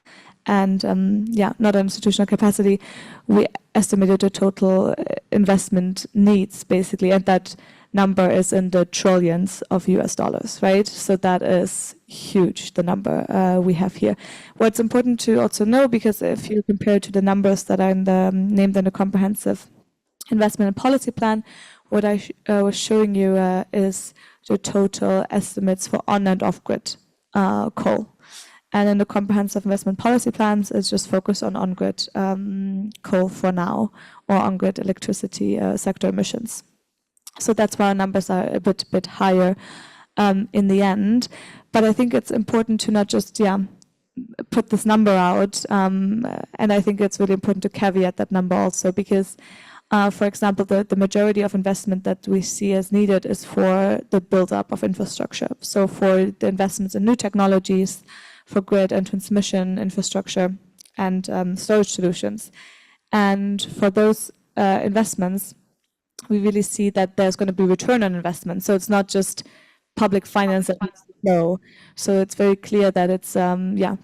And yeah, not on institutional capacity. We estimated the total investment needs basically, and that number is in the trillions of US dollars, right? So that is huge, the number we have here. What's important to also know, because if you compare it to the numbers that are named in the comprehensive investment and policy plan, what I was showing you is the total estimates for on and off grid coal. And in the comprehensive investment policy plans, it's just focused on on-grid coal for now, or on-grid electricity sector emissions. So that's why our numbers are a bit higher in the end. But I think it's important to not just put this number out. And I think it's really important to caveat that number also, because for example, the majority of investment that we see as needed is for the build-up of infrastructure. So for the investments in new technologies, for grid and transmission infrastructure and storage solutions. And for those investments, we really see that there's going to be return on investment. So it's not just public finance that needs to grow. So it's very clear that it's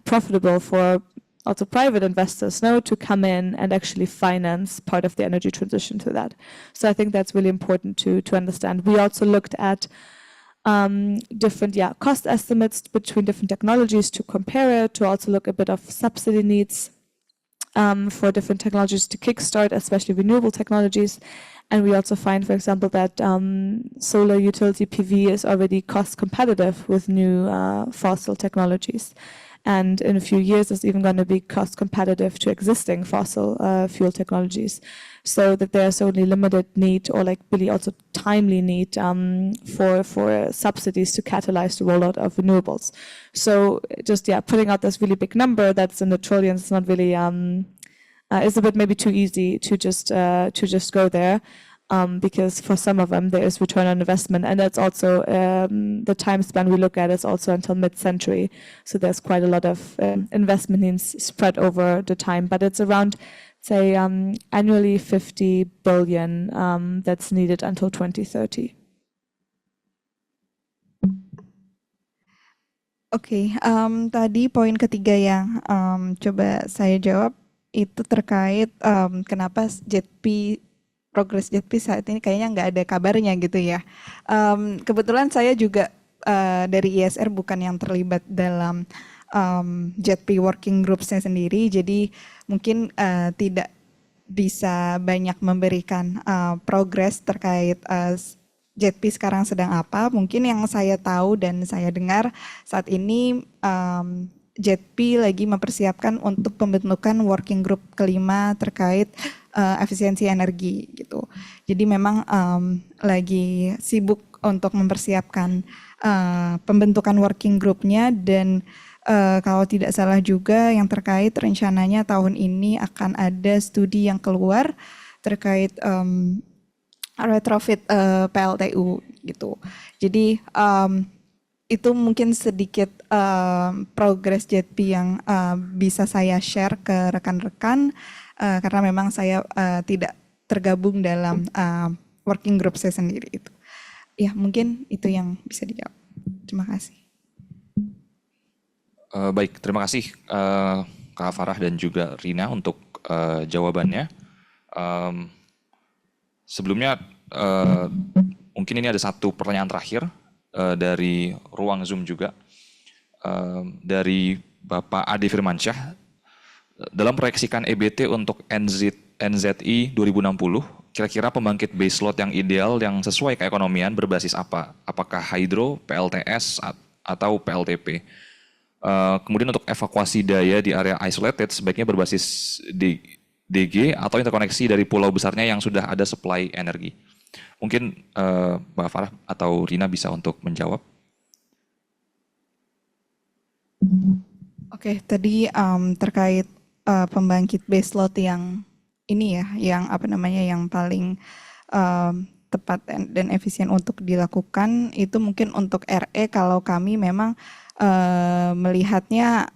profitable for also private investors now to come in and actually finance part of the energy transition to that. So I think that's really important to understand. We also looked at different cost estimates between different technologies to compare it, to also look a bit of subsidy needs for different technologies to kickstart, especially renewable technologies. And we also find, for example, that solar utility PV is already cost competitive with new fossil technologies. And in a few years, it's even going to be cost competitive to existing fossil fuel technologies. So that there's only limited need, or like really also timely need for subsidies to catalyze the rollout of renewables. So just putting out this really big number that's in the trillions is not really it's a bit maybe too easy to just go there. because for some of them there is return on investment, and that's also the time span we look at is also until mid-century. So there's quite a lot of investment needs spread over the time, but it's around, say, annually 50 billion that's needed until 2030. Oke, tadi poin ketiga yang coba saya jawab itu terkait kenapa progres JETP saat ini kayaknya nggak ada kabarnya gitu ya. Kebetulan saya juga dari ISR bukan yang terlibat dalam JETP working groups-nya sendiri, jadi mungkin tidak bisa banyak memberikan progres terkait JETP sekarang sedang apa. Mungkin yang saya tahu dan saya dengar saat ini JETP lagi mempersiapkan untuk pembentukan working group kelima terkait efisiensi energi gitu. Jadi memang lagi sibuk untuk mempersiapkan pembentukan working groupnya, dan kalau tidak salah juga yang terkait rencananya tahun ini akan ada studi yang keluar terkait retrofit PLTU gitu. Jadi itu mungkin sedikit progres JETP yang bisa saya share ke rekan-rekan karena memang saya tidak tergabung dalam working group saya sendiri itu. Ya, mungkin itu yang bisa dijawab. Terima kasih. Baik, terima kasih Kak Farah dan juga Rina untuk jawabannya. Sebelumnya mungkin ini ada satu pertanyaan terakhir dari ruang Zoom juga dari Bapak Ade Firmansyah. Dalam proyeksikan EBT untuk NZI 2060, kira-kira pembangkit baseload yang ideal yang sesuai keekonomian berbasis apa? Apakah hydro, PLTS, atau PLTP? Kemudian untuk evakuasi daya di area isolated sebaiknya berbasis DG atau interkoneksi dari pulau besarnya yang sudah ada supply energi. Mungkin Mbak Farah atau Rina bisa untuk menjawab. Oke, tadi terkait pembangkit baseload yang ini ya, yang yang paling tepat dan efisien untuk dilakukan itu mungkin untuk RE. Kalau kami memang melihatnya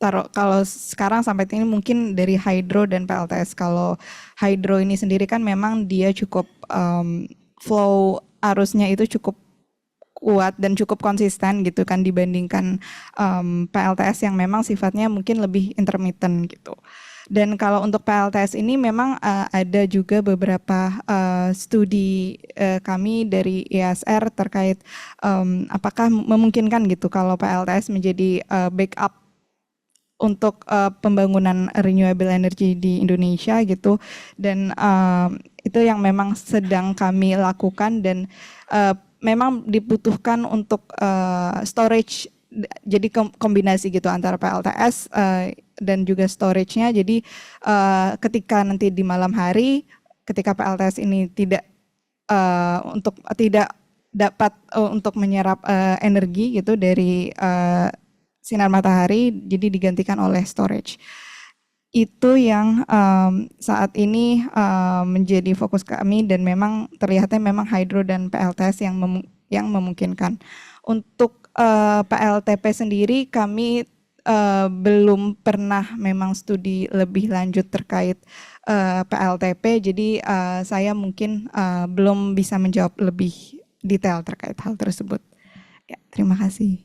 kalau sekarang sampai ini mungkin dari hydro dan PLTS. Kalau hydro ini sendiri kan memang dia cukup flow arusnya itu cukup kuat dan cukup konsisten gitu kan dibandingkan PLTS yang memang sifatnya mungkin lebih intermittent gitu. Dan kalau untuk PLTS ini memang ada juga beberapa studi kami dari ISR terkait apakah memungkinkan gitu kalau PLTS menjadi backup untuk pembangunan renewable energy di Indonesia gitu, dan itu yang memang sedang kami lakukan, dan memang dibutuhkan untuk storage, jadi kombinasi gitu antara PLTS dan juga storage-nya. Jadi ketika nanti di malam hari, ketika PLTS ini tidak dapat untuk menyerap energi gitu dari sinar matahari, jadi digantikan oleh storage. Itu yang saat ini menjadi fokus kami, dan memang terlihatnya memang hydro dan PLTS yang memungkinkan. Untuk PLTP sendiri kami belum pernah memang studi lebih lanjut terkait PLTP, jadi saya mungkin belum bisa menjawab lebih detail terkait hal tersebut. Ya, terima kasih.